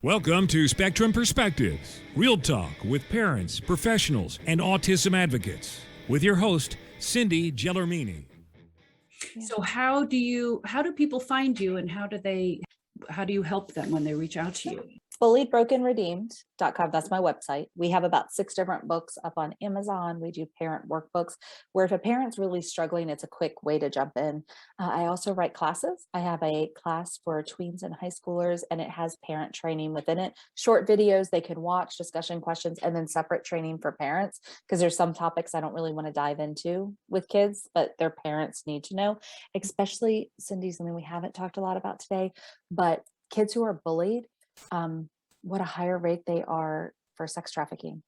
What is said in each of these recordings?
Welcome to Spectrum Perspectives, real talk with parents, professionals, and autism advocates. With your host, Cindy Gellermini. So how do people find you, and how do you help them when they reach out to you? BulliedBrokenRedeemed.com. That's my website. We have about 6 different books up on Amazon. We do parent workbooks where if a parent's really struggling, it's a quick way to jump in. I also write classes. I have a class for tweens and high schoolers, and it has parent training within it. Short videos they can watch, discussion questions, and then separate training for parents, because there's some topics I don't really want to dive into with kids, but their parents need to know, especially, Cindy, something we haven't talked a lot about today, but kids who are bullied, what a higher rate they are for sex trafficking.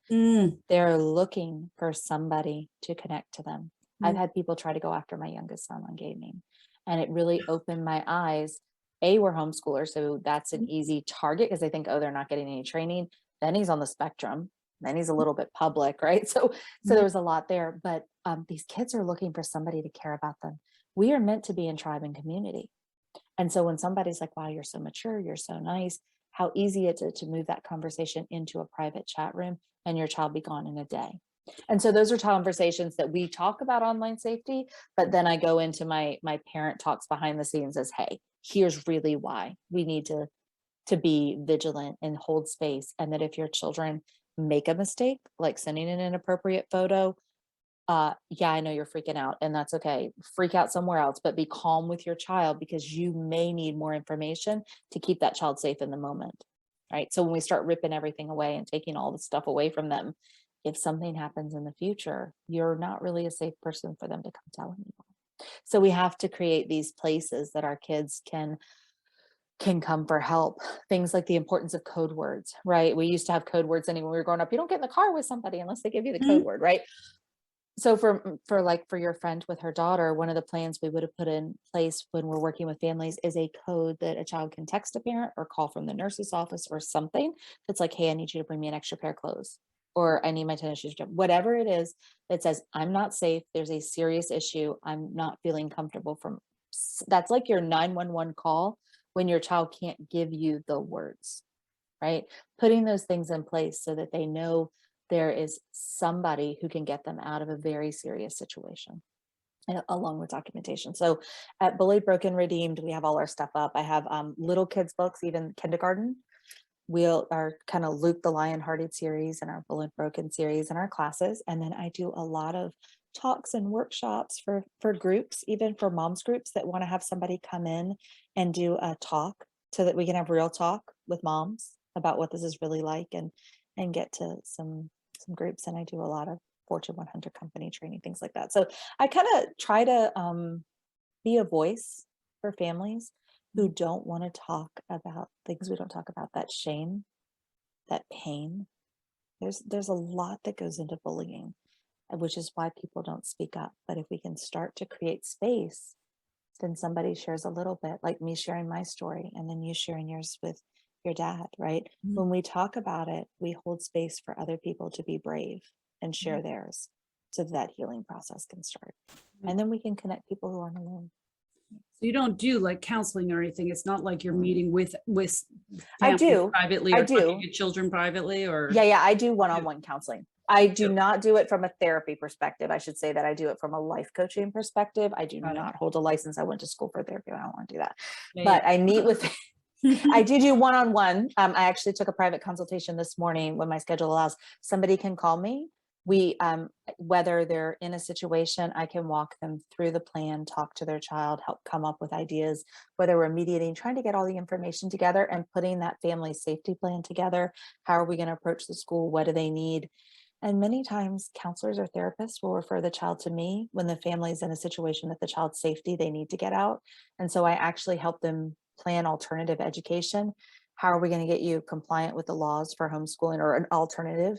They're looking for somebody to connect to them. I've had people try to go after my youngest son on gaming, and it really opened my eyes. We're homeschoolers, so that's an easy target because they think, oh, they're not getting any training. Then he's on the spectrum. Then he's a little bit public, right? So there was a lot there, but these kids are looking for somebody to care about them. We are meant to be in tribe and community. And so when somebody's like, wow, you're so mature, you're so nice, how easy it is to move that conversation into a private chat room and your child be gone in a day. And so those are conversations that we talk about online safety, but then I go into my parent talks behind the scenes as, hey, here's really why we need to be vigilant and hold space. And that if your children make a mistake, like sending an inappropriate photo, yeah, I know you're freaking out, and that's okay. Freak out somewhere else, but be calm with your child, because you may need more information to keep that child safe in the moment, right? So when we start ripping everything away and taking all the stuff away from them, if something happens in the future, you're not really a safe person for them to come tell anyone. So we have to create these places that our kids can come for help. Things like the importance of code words, right? We used to have code words, and when we were growing up, you don't get in the car with somebody unless they give you the code word, right? So for your friend with her daughter, one of the plans we would have put in place when we're working with families is a code that a child can text a parent or call from the nurse's office or something that's like, hey, I need you to bring me an extra pair of clothes, or I need my tennis shoes, whatever it is that says, I'm not safe. There's a serious issue. I'm not feeling comfortable that's like your 911 call when your child can't give you the words, right? Putting those things in place so that they know there is somebody who can get them out of a very serious situation, along with documentation. So at Bullied, Broken, Redeemed, we have all our stuff up. I have little kids books, even kindergarten. We'll our kind of Luke the Lion-Hearted series and our Bullied, Broken series and our classes. And then I do a lot of talks and workshops for groups, even for moms groups that want to have somebody come in and do a talk so that we can have real talk with moms about what this is really like, and get to some groups. And I do a lot of Fortune 100 company training, things like that. So I kind of try to be a voice for families who don't want to talk about things we don't talk about, that shame, that pain. There's a lot that goes into bullying, which is why people don't speak up. But if we can start to create space, then somebody shares a little bit, like me sharing my story and then you sharing yours with your dad, right? When we talk about it, we hold space for other people to be brave and share theirs, so that healing process can start. And then we can connect people who aren't alone. So you don't do like counseling or anything. It's not like you're meeting with I do privately, or talking to children privately, or yeah, I do one-on-one counseling. I do not do it from a therapy perspective. I should say that I do it from a life coaching perspective. I do not hold a license. I went to school for therapy. I don't want to do that. But I meet with I do one-on-one. I actually took a private consultation this morning when my schedule allows. Somebody can call me. We, whether they're in a situation, I can walk them through the plan, talk to their child, help come up with ideas, whether we're mediating, trying to get all the information together and putting that family safety plan together. How are we going to approach the school? What do they need? And many times counselors or therapists will refer the child to me when the family is in a situation that the child's safety, they need to get out. And so I actually help them plan alternative education. How are we going to get you compliant with the laws for homeschooling, or an alternative,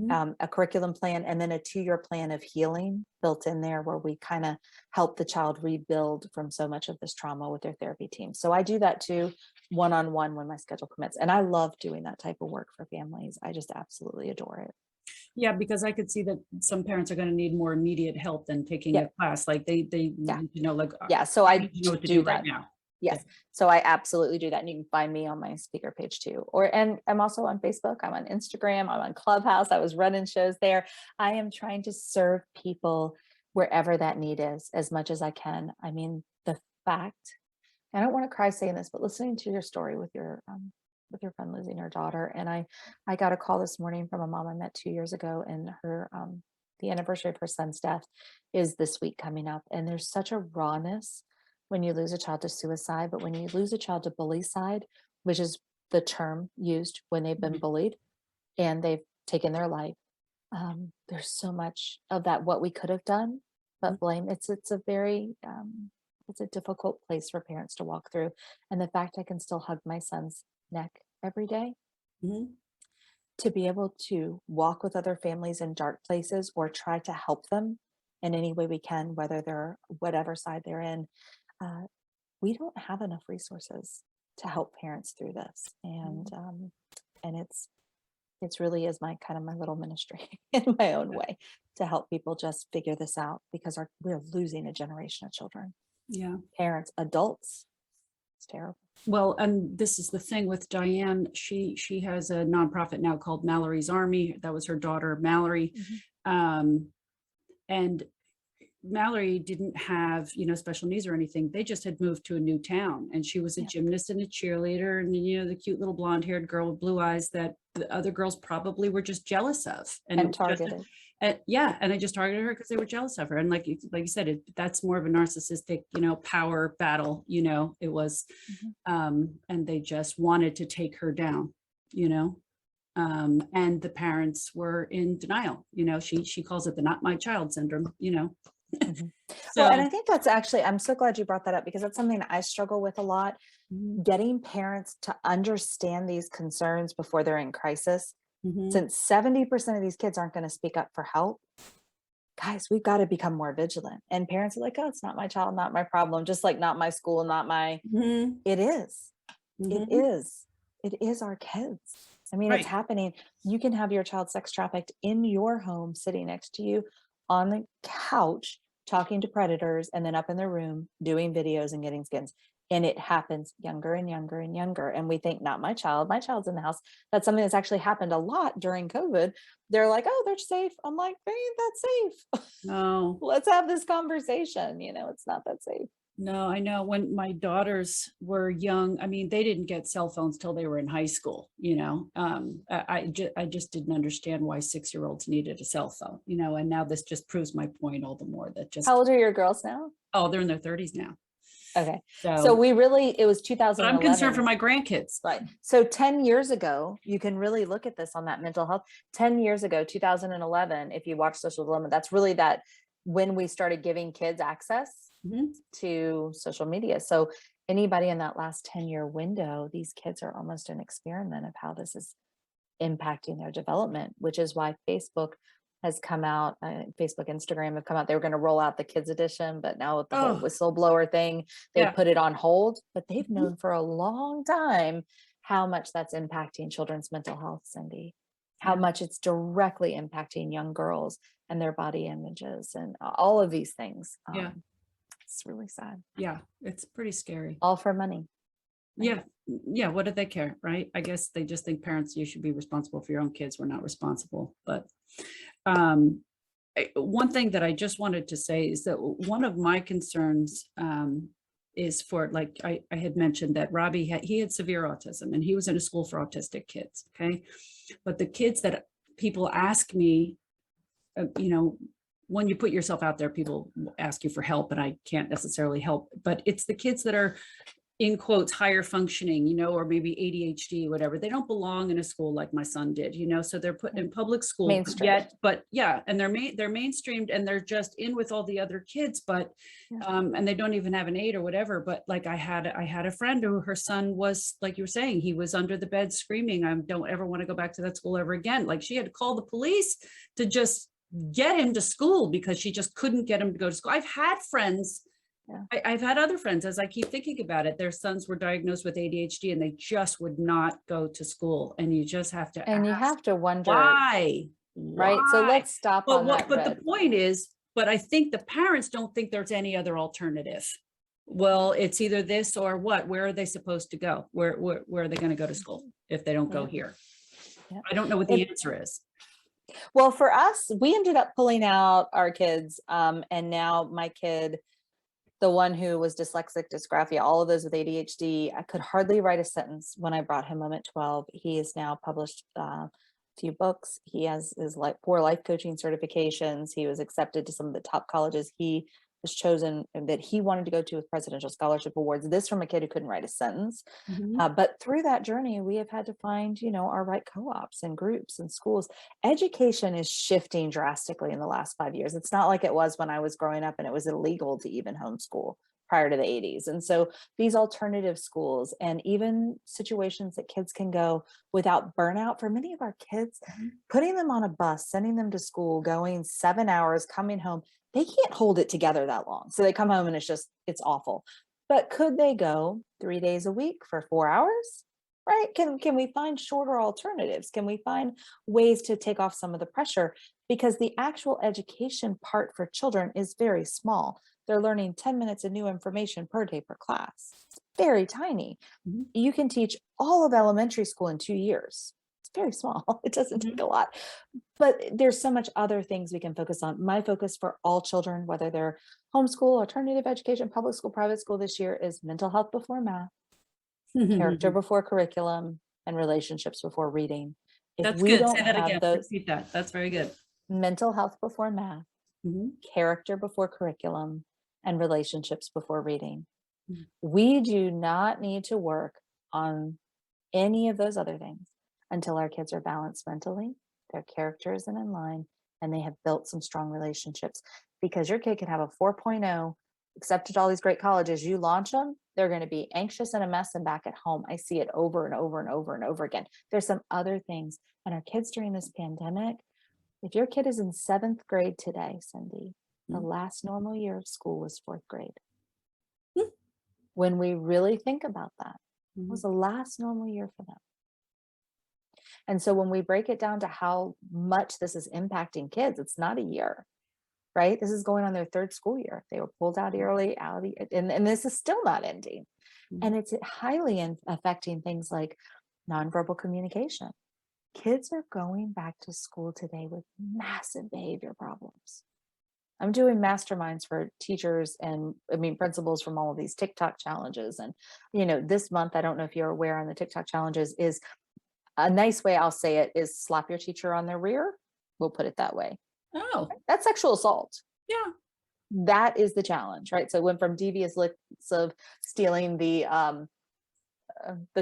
a curriculum plan, and then a 2-year plan of healing built in there, where we kind of help the child rebuild from so much of this trauma with their therapy team. So I do that too, one-on-one when my schedule permits. And I love doing that type of work for families. I just absolutely adore it. Yeah, because I could see that some parents are going to need more immediate help than taking a class. Like they need to know, like, so I know what to do do that right now. Yes. So I absolutely do that. And you can find me on my speaker page too. And I'm also on Facebook. I'm on Instagram. I'm on Clubhouse. I was running shows there. I am trying to serve people wherever that need is as much as I can. I mean, the fact, I don't want to cry saying this, but listening to your story with your friend losing her daughter. And I got a call this morning from a mom I met 2 years ago, and her, the anniversary of her son's death is this week coming up. And there's such a rawness when you lose a child to suicide, but when you lose a child to bullycide, which is the term used when they've been bullied and they've taken their life, there's so much of that, what we could have done, but blame. It's a very, it's a difficult place for parents to walk through. And the fact I can still hug my son's neck every day, to be able to walk with other families in dark places or try to help them in any way we can, whether they're whatever side they're in. We don't have enough resources to help parents through this. And it's really is my kind of my little ministry in my own way to help people just figure this out, because we're losing a generation of children. Yeah. Parents, adults. It's terrible. Well, and this is the thing with Diane. She has a nonprofit now called Mallory's Army. That was her daughter, Mallory. And Mallory didn't have, special needs or anything. They just had moved to a new town, and she was a gymnast and a cheerleader, and the cute little blonde haired girl with blue eyes that the other girls probably were just jealous of And targeted. And they just targeted her because they were jealous of her. And like you said, that's more of a narcissistic, power battle, it was, and they just wanted to take her down, and the parents were in denial. She calls it the not my child syndrome, Well, and I think that's actually, I'm so glad you brought that up, because that's something that I struggle with a lot, getting parents to understand these concerns before they're in crisis. Since 70% of these kids aren't going to speak up for help, guys, we've got to become more vigilant. And parents are like, oh, it's not my child, not my problem. Just like not my school, not my, it is. It is our kids. I mean, it's happening. You can have your child sex trafficked in your home, sitting next to you on the couch, talking to predators, and then up in their room doing videos and getting skins. And it happens younger and younger and younger. And we think, not my child's in the house. That's something that's actually happened a lot during COVID. They're like, oh, they're safe. I'm like, they ain't that safe. No. Let's have this conversation. It's not that safe. No, I know when my daughters were young, I mean, they didn't get cell phones till they were in high school, I just didn't understand why 6-year-olds needed a cell phone, and now this just proves my point all the more that just. How old are your girls now? Oh, they're in their 30s now. Okay. So it was 2011. I'm concerned for my grandkids. Right. So 10 years ago, you can really look at this on that mental health. 10 years ago, 2011, if you watch Social Dilemma, that's really when we started giving kids access to social media. So anybody in that last 10-year window, these kids are almost an experiment of how this is impacting their development, which is why Facebook has come out. Facebook, Instagram have come out. They were going to roll out the kids edition, but now with the whole whistleblower thing, they put it on hold. But they've known for a long time how much that's impacting children's mental health, Cindy, how much it's directly impacting young girls and their body images and all of these things. It's really sad. Yeah, it's pretty scary. All for money. Right? Yeah. What do they care, right? I guess they just think parents, you should be responsible for your own kids. We're not responsible. But one thing that I just wanted to say is that one of my concerns is for, like I had mentioned, that Robbie had severe autism, and he was in a school for autistic kids. Okay. But the kids that people ask me, when you put yourself out there, people ask you for help, and I can't necessarily help, but it's the kids that are in quotes higher functioning, or maybe ADHD, whatever. They don't belong in a school like my son did, so they're put in public school and they're mainstreamed, and they're just in with all the other kids, but and they don't even have an aide or whatever. But like I had a friend who, her son was, like you were saying, he was under the bed screaming, I don't ever want to go back to that school ever again. Like, she had to call the police to just get him to school because she just couldn't get him to go to school. I've had friends, I've had other friends, as I keep thinking about it, their sons were diagnosed with ADHD and they just would not go to school. And you just have to you have to wonder why. Right. So let's stop on that. But the point is, but I think the parents don't think there's any other alternative. Well, it's either this or what? Where are they supposed to go? Where are they going to go to school if they don't go Yeah. here? Yeah. I don't know what the answer is. Well, for us, we ended up pulling out our kids. And now my kid, the one who was dyslexic, dysgraphia, all of those with ADHD, I could hardly write a sentence when I brought him home at 12. He has now published a few books. He has his 4 life coaching certifications. He was accepted to some of the top colleges. He was chosen that he wanted to go to with presidential scholarship awards. This from a kid who couldn't write a sentence. Mhm. But through that journey, we have had to find, our right co-ops and groups and schools. Education is shifting drastically in the last 5 years. It's not like it was when I was growing up and it was illegal to even homeschool prior to the 80s. And so these alternative schools and even situations that kids can go without burnout, for many of our kids, putting them on a bus, sending them to school, going 7 hours, coming home, they can't hold it together that long. So they come home and it's awful. But could they go 3 days a week for 4 hours? Right? Can we find shorter alternatives? Can we find ways to take off some of the pressure? Because the actual education part for children is very small. They're learning 10 minutes of new information per day per class. It's very tiny. Mhm. You can teach all of elementary school in 2 years. It's very small. It doesn't take a lot. But there's so much other things we can focus on. My focus for all children, whether they're homeschool, alternative education, public school, private school this year, is mental health before math, character before curriculum, and relationships before reading. If That's we good. Say don't that have again. those, Repeat that. That's very good. mental health before math, Mhm. character before curriculum, and relationships before reading, Mhm. we do not need to work on any of those other things until our kids are balanced mentally, their character isn't in line, and they have built some strong relationships. Because your kid can have a 4.0, accepted all these great colleges, you launch them, they're going to be anxious and a mess and back at home. I see it over and over and over and over again. There's some other things. And our kids during this pandemic, if your kid is in 7th grade today, Cindy, the Mhm. last normal year of school was 4th grade. Mhm. When we really think about that, it Mhm. was the last normal year for them. And so when we break it down to how much this is impacting kids, it's not a year, right? This is going on their 3rd school year. They were pulled out early, and this is still not ending. And it's highly affecting things like nonverbal communication. Kids are going back to school today with massive behavior problems. I'm doing masterminds for teachers and principals from all of these TikTok challenges. And, this month, I don't know if you're aware on the TikTok challenges, is a nice way I'll say it is slap your teacher on their rear. We'll put it that way. Oh, That's sexual assault. yeah. That is the challenge, right? So it went from devious licks of stealing the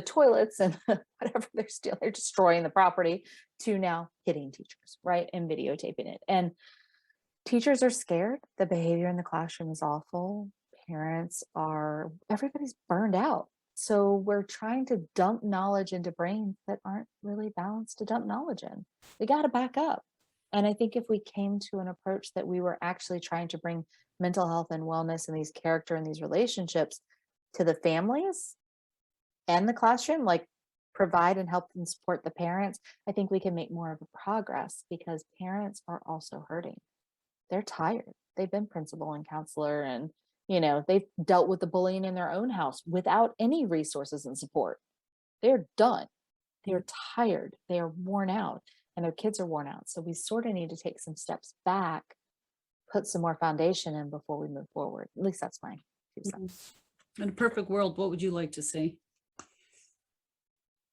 toilets and whatever they're stealing, they're destroying the property, to now hitting teachers, right? And videotaping it. And teachers are scared. The behavior in the classroom is awful. Everybody's burned out. So we're trying to dump knowledge into brains that aren't really balanced to dump knowledge in. We got to back up. And I think if we came to an approach that we were actually trying to bring mental health and wellness and these character and these relationships to the families and the classroom, like provide and help and support the parents, I think we can make more of a progress, because parents are also hurting. They're tired. They've been principal and counselor, and they've dealt with the bullying in their own house without any resources and support. They're done. They're tired. They are worn out, and their kids are worn out. So we sort of need to take some steps back, put some more foundation in before we move forward. At least that's my 2 cents. In a perfect world, what would you like to see?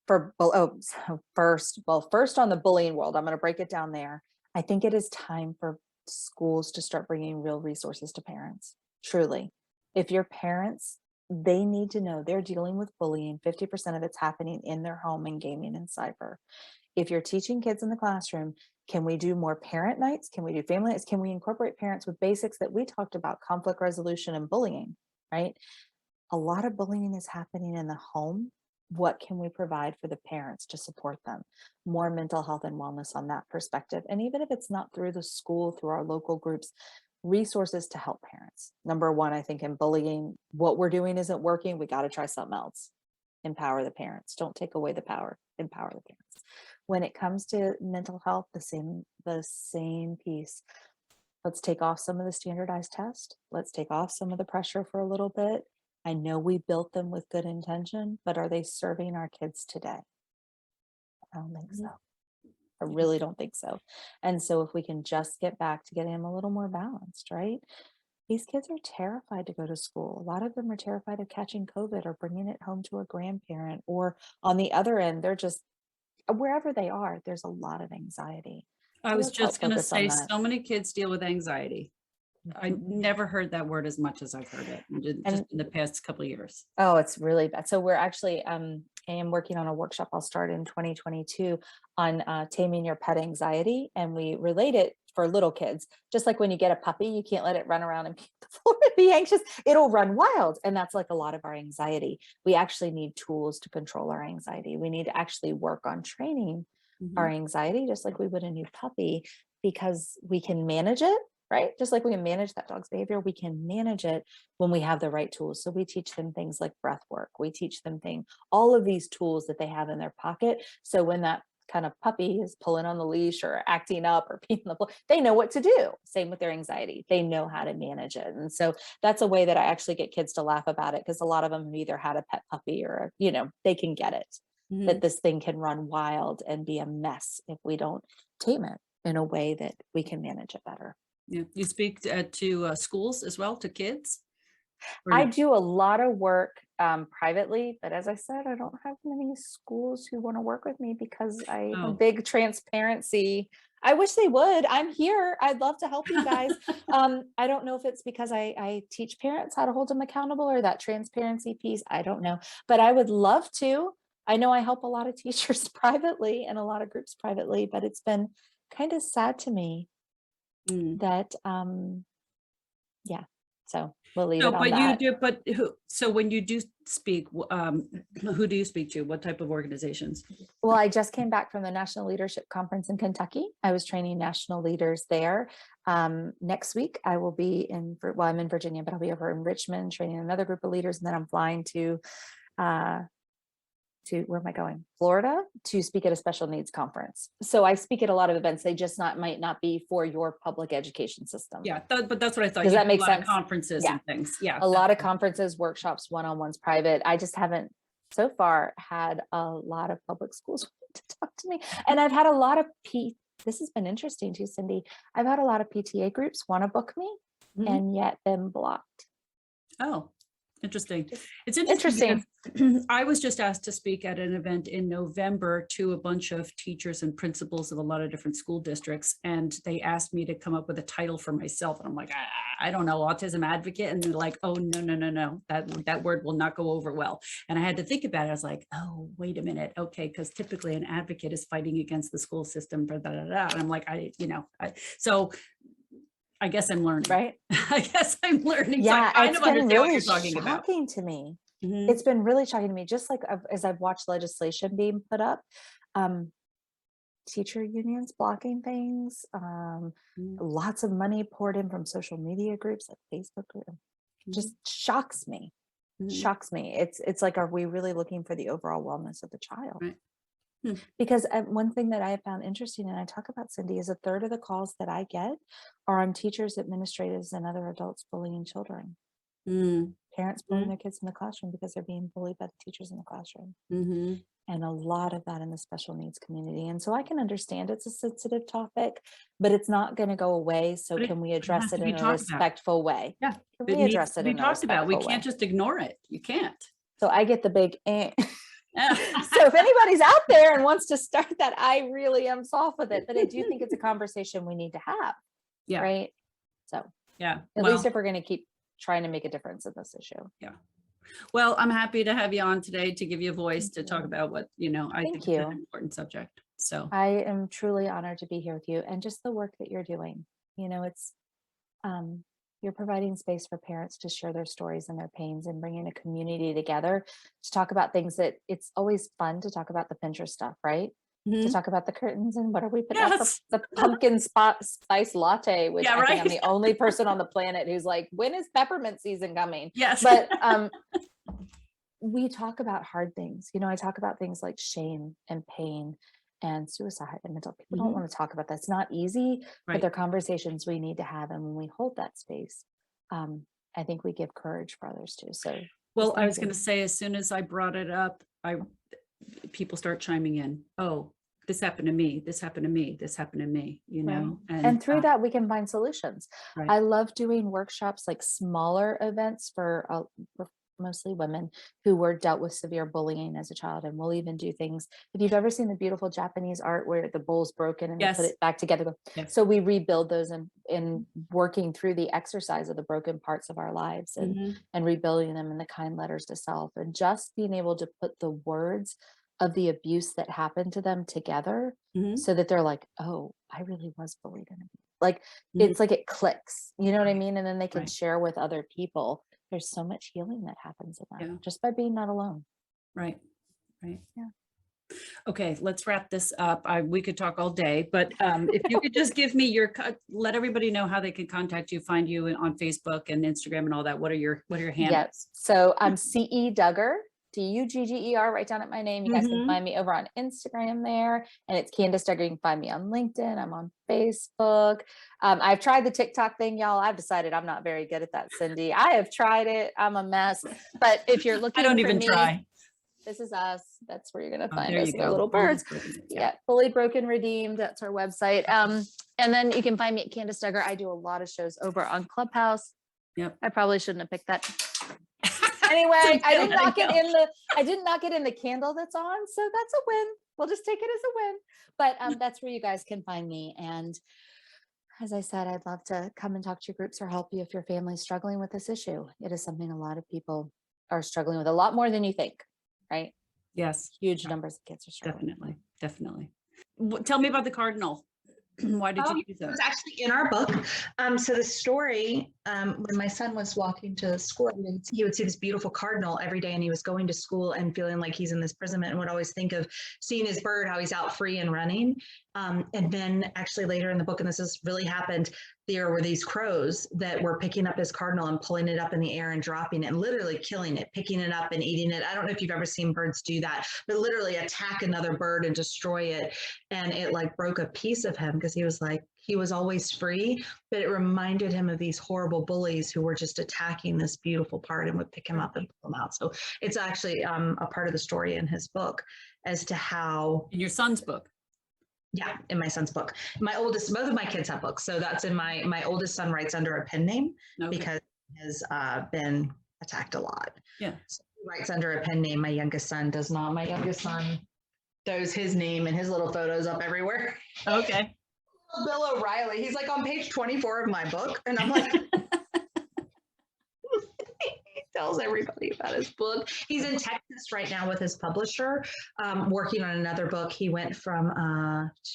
First on the bullying world, I'm going to break it down there. I think it is time for schools to start bringing real resources to parents. Truly, if your parents, they need to know they're dealing with bullying. 50% of it's happening in their home and gaming and cyber. If you're teaching kids in the classroom, can we do more parent nights? Can we do family nights? Can we incorporate parents with basics that we talked about, conflict resolution and bullying, right? A lot of bullying is happening in the home. What can we provide for the parents to support them? More mental health and wellness on that perspective. And even if it's not through the school, through our local groups, resources to help parents. Number one, I think in bullying, what we're doing isn't working. We got to try something else. Empower the parents. Don't take away the power. Empower the parents. When it comes to mental health, the same piece. Let's take off some of the standardized tests. Let's take off some of the pressure for a little bit. I know we built them with good intention, but are they serving our kids today? I don't think so. I really don't think so. And so if we can just get back to getting them a little more balanced, right? These kids are terrified to go to school. A lot of them are terrified of catching COVID or bringing it home to a grandparent, or on the other end, they're just wherever they are, there's a lot of anxiety. I So was let's help just going to focus on say, that. so many kids deal with anxiety. I Mhm. never heard that word as much as I've heard it just And in the past couple of years. oh, it's really bad. So we're actually, I am working on a workshop I'll start in 2022 on taming your pet anxiety. And we relate it for little kids. Just like when you get a puppy, you can't let it run around and be the floor and be anxious. It'll run wild. And that's like a lot of our anxiety. We actually need tools to control our anxiety. We need to actually work on training our anxiety, just like we would a new puppy, because we can manage it. Right? Just like we can manage that dog's behavior, we can manage it when we have the right tools. So we teach them things like breath work. We teach them all of these tools that they have in their pocket. So when that kind of puppy is pulling on the leash or acting up or peeing on the floor, they know what to do. Same with their anxiety. They know how to manage it. And so that's a way that I actually get kids to laugh about it, because a lot of them have either had a pet puppy or, they can get it, that this thing can run wild and be a mess if we don't tame it in a way that we can manage it better. Yeah. You speak to schools as well, to kids? Or I no? do a lot of work privately, but as I said, I don't have many schools who want to work with me because I have a Oh. big transparency. I wish they would. I'm here. I'd love to help you guys. I don't know if it's because I teach parents how to hold them accountable, or that transparency piece. I don't know, but I would love to. I know I help a lot of teachers privately and a lot of groups privately, but it's been kind of sad to me that yeah, so we'll leave No, it on but you that. do, but so when you do speak, who do you speak to? What type of organizations? Well, I just came back from the National Leadership Conference in Kentucky. I was training national leaders there. Next week I will be I'm in Virginia, but I'll be over in Richmond training another group of leaders, and then I'm flying to where am I going? Florida, to speak at a special needs conference. So I speak at a lot of events. They just might not be for your public education system. Yeah, but that's what I thought. Does You that do make a lot of sense? conferences Yeah. and things. Yeah. A lot of conferences, workshops, one-on-ones, private. I just haven't so far had a lot of public schools to talk to me. And I've had a lot of this has been interesting too, Cindy. I've had a lot of PTA groups want to book me and yet been blocked. Oh, interesting. It's interesting because I was just asked to speak at an event in November to a bunch of teachers and principals of a lot of different school districts. And they asked me to come up with a title for myself. And I'm like, I don't know, autism advocate. And they're like, oh, no. That word will not go over well. And I had to think about it. I was like, oh, wait a minute. Okay. Because typically an advocate is fighting against the school system. And I'm like, so I guess I'm learning. Right. I guess I'm learning. Yeah, so I it's kind of been understand really what you're talking shocking about. to me. Mhm. It's been really shocking to me, just like as I've watched legislation being put up, teacher unions blocking things, lots of money poured in from social media groups like Facebook. Just shocks me. Shocks me. It's like, are we really looking for the overall wellness of the child? Right. Because one thing that I have found interesting, and I talk about, Cindy, is a third of the calls that I get are on teachers, administrators, and other adults bullying children. Parents bullying their kids in the classroom because they're being bullied by the teachers in the classroom. And a lot of that in the special needs community. And so I can understand it's a sensitive topic, but it's not going to go away. So can we address it in a respectful way? Yeah. Can we address it in a talked about. We respectful can't way? just ignore it. You can't. So I get the big So if anybody's out there and wants to start that, I really am soft with it. But I do think it's a conversation we need to have. Yeah. Right. So yeah. At least if we're going to keep trying to make a difference in this issue. Yeah. Well, I'm happy to have you on today to give you a voice to talk about what, I think is an important subject. So I am truly honored to be here with you, and just the work that you're doing. It's you're providing space for parents to share their stories and their pains, and bringing a community together to talk about things that it's always fun to talk about the Pinterest stuff, right? To talk about the curtains and what are we putting up for the pumpkin spice latte, which I think I'm the only person on the planet who's like, when is peppermint season coming? Yes. But we talk about hard things. I talk about things like shame and pain and suicide and mental. People don't want to talk about that. It's not easy, but they're conversations we need to have. And when we hold that space, I think we give courage for others too. So Well, Just I was thinking. going to say, as soon as I brought it up, people start chiming in. Oh, this happened to me. This happened to me. This happened to me, you Right. know? And through that, we can find solutions. right. I love doing workshops, like smaller events for mostly women who were dealt with severe bullying as a child. And we'll even do things. If you've ever seen the beautiful Japanese art where the bowl's broken and they put Yes. it back together. Yes. So we rebuild those in working through the exercise of the broken parts of our lives and rebuilding them in the kind letters to self, and just being able to put the words of the abuse that happened to them together Mhm. so that they're like, oh, I really was bullied and abused. Like Mhm. it's like it clicks, you know what I Right. mean? And then they can Right. share with other people. There's so much healing that happens in that Yeah. just by being not alone. Right. Right. Yeah. Okay, let's wrap this up. We could talk all day, but if you could just give me let everybody know how they can contact you, find you on Facebook and Instagram and all that. What are your handles? Yes. So I'm CE Duggar, Dugger, right down at my name. You guys can Mhm. find me over on Instagram there, and it's Candice Duggar. You can find me on LinkedIn. I'm on Facebook. I've tried the TikTok thing, y'all. I've decided I'm not very good at that, Cindy. I have tried it. I'm a mess. But if you're looking I don't for even me, try. this is us. That's where you're going to find There us, you little, go. little Bullied, birds. broken. Yeah, fully broken, redeemed. That's our website. And then you can find me at Candice Duggar. I do a lot of shows over on Clubhouse. Yep. I probably shouldn't have picked that. Anyway, I didn't knock it in the candle that's on, so that's a win. We'll just take it as a win. But that's where you guys can find me. And as I said, I'd love to come and talk to your groups or help you if your family's struggling with this issue. It is something a lot of people are struggling with, a lot more than you think, right? Yes, Huge numbers of kids are struggling. definitely. Tell me about the Cardinal. Why did you use It was that? actually in our book. So the story, when my son was walking to school, he would see this beautiful cardinal every day, and he was going to school and feeling like he's in this imprisonment, and would always think of seeing his bird, how he's out free and running. And then actually later in the book, and this has really happened, there were these crows that were picking up his cardinal and pulling it up in the air and dropping it and literally killing it, picking it up and eating it. I don't know if you've ever seen birds do that, but literally attack another bird and destroy it. And it like broke a piece of him because he was like, he was always free, but it reminded him of these horrible bullies who were just attacking this beautiful part and would pick him up and pull him out. So it's actually a part of the story in his book as to how. In your son's book. Yeah, in my son's book. Both of my kids have books. So that's in my oldest son writes under a pen name because he has been attacked a lot. Yeah. So he writes under a pen name. My youngest son does not. My youngest son throws his name and his little photos up everywhere. Okay. Bill O'Reilly. He's like on page 24 of my book. And I'm like, he tells everybody about his book. He's in Texas right now with his publisher, working on another book. He went from,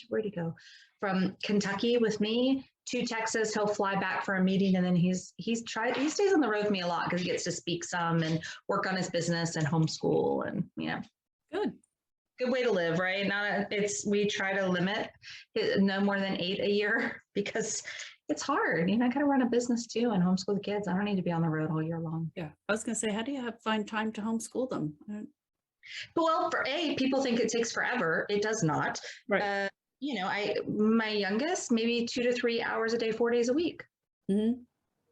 where'd he go? From Kentucky with me to Texas. He'll fly back for a meeting, and then he stays on the road with me a lot because he gets to speak some and work on his business and homeschool, and good way to live, right? We try to limit it no more than 8 a year because it's hard. I got to run a business too and homeschool the kids. I don't need to be on the road all year long. Yeah. I was going to say, how do you find time to homeschool them? Well, people think it takes forever. It does not. Right. My youngest, maybe 2 to 3 hours a day, 4 days a week. Mm-hmm.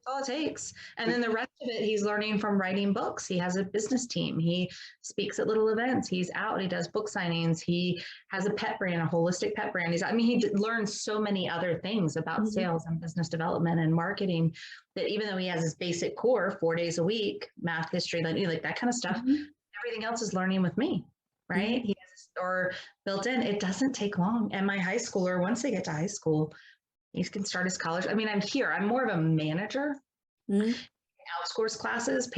All it takes. And then the rest of it, he's learning from writing books. He has a business team. He speaks at little events. He's out. He does book signings. He has a pet brand, a holistic pet brand. He learns so many other things about sales and business development and marketing that even though he has his basic core 4 days a week, math, history, like that kind of stuff, everything else is learning with me, right? He has a store built in. It doesn't take long. And my high schooler, once they get to high school, he can start his college. I'm more of a manager. Outsource classes.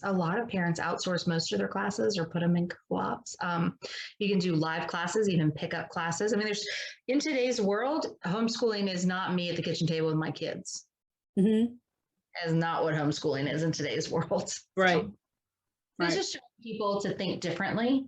A lot of parents outsource most of their classes or put them in co-ops. You can do live classes, even pick up classes. In today's world, homeschooling is not me at the kitchen table with my kids. Is not what homeschooling is in today's world. Right. It's just showing people to think differently.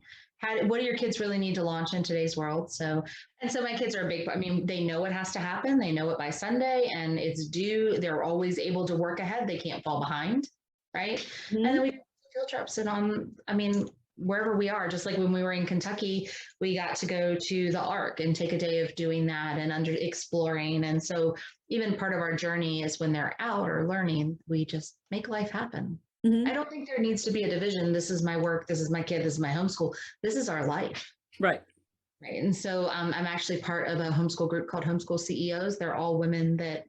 What do your kids really need to launch in today's world? So my kids are they know what has to happen. They know it by Sunday and it's due. They're always able to work ahead. They can't fall behind. Right. And then we do field trips and wherever we are, just like when we were in Kentucky, we got to go to the Ark and take a day of doing that and exploring. And so even part of our journey is when they're out or learning, we just make life happen. Mhm. I don't think there needs to be a division. This is my work. This is my kid. This is my homeschool. This is our life. Right. Right. And so I'm actually part of a homeschool group called Homeschool CEOs. They're all women that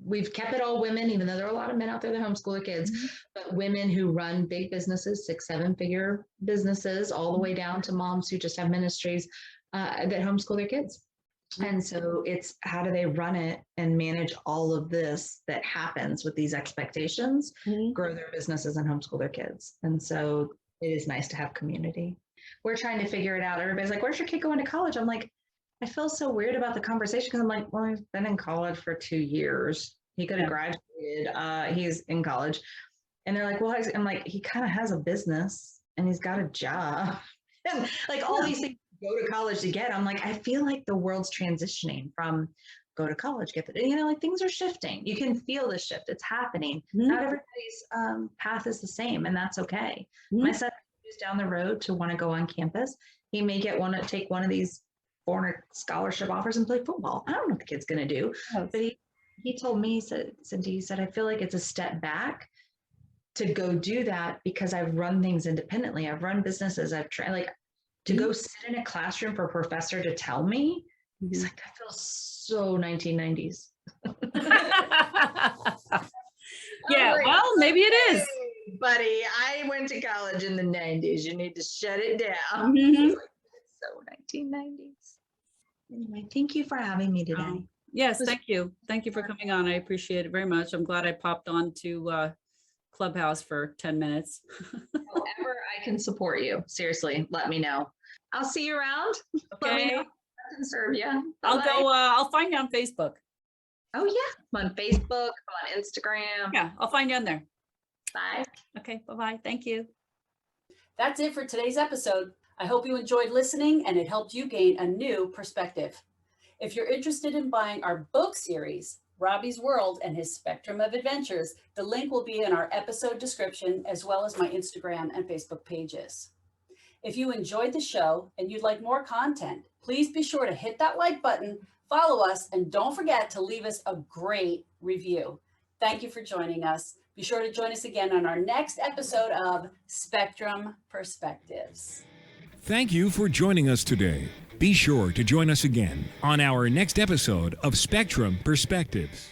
we've kept it all women, even though there are a lot of men out there that homeschool their kids, but women who run big businesses, 6-7-figure businesses, all the way down to moms who just have ministries that homeschool their kids. And so it's how do they run it and manage all of this that happens with these expectations, grow their businesses and homeschool their kids. And so it is nice to have community. We're trying to figure it out. Everybody's like, where's your kid going to college? I'm like, I feel so weird about the conversation because I'm like, well, he's been in college for 2 years. He could have graduated. He's in college. And they're like, well, I'm like, he kind of has a business and he's got a job. And like all these things go to college to get. I'm like, I feel like the world's transitioning from go to college, get the, like things are shifting. You can feel the shift. It's happening. Not everybody's path is the same, and that's okay. My son is down the road to want to go on campus. He may take one of these foreign scholarship offers and play football. I don't know what the kid's going to do, but he told me, he said, Cindy, he said, I feel like it's a step back to go do that because I've run things independently. I've run businesses. I've tried like to go sit in a classroom for a professor to tell me. He's like, that feels so 1990s. Yeah, like, well, maybe it is. Hey, buddy, I went to college in the 90s. You need to shut it down. Mhm. He's like, it's so 1990s. Anyway, thank you for having me today. Yes, thank you. Thank you for coming on. I appreciate it very much. I'm glad I popped on to Clubhouse for 10 minutes. However I can support you, seriously, let me know. I'll see you around. Let me know Okay. how I can serve you. I'll find you on Facebook. Oh yeah, I'm on Facebook, I'm on Instagram. Yeah, I'll find you on there. Bye. Okay, bye-bye. Thank you. That's it for today's episode. I hope you enjoyed listening and it helped you gain a new perspective. If you're interested in buying our book series, Robbie's World and His Spectrum of Adventures, the link will be in our episode description as well as my Instagram and Facebook pages. If you enjoyed the show and you'd like more content, please be sure to hit that like button, follow us, and don't forget to leave us a great review. Thank you for joining us. Be sure to join us again on our next episode of Spectrum Perspectives. Thank you for joining us today. Be sure to join us again on our next episode of Spectrum Perspectives.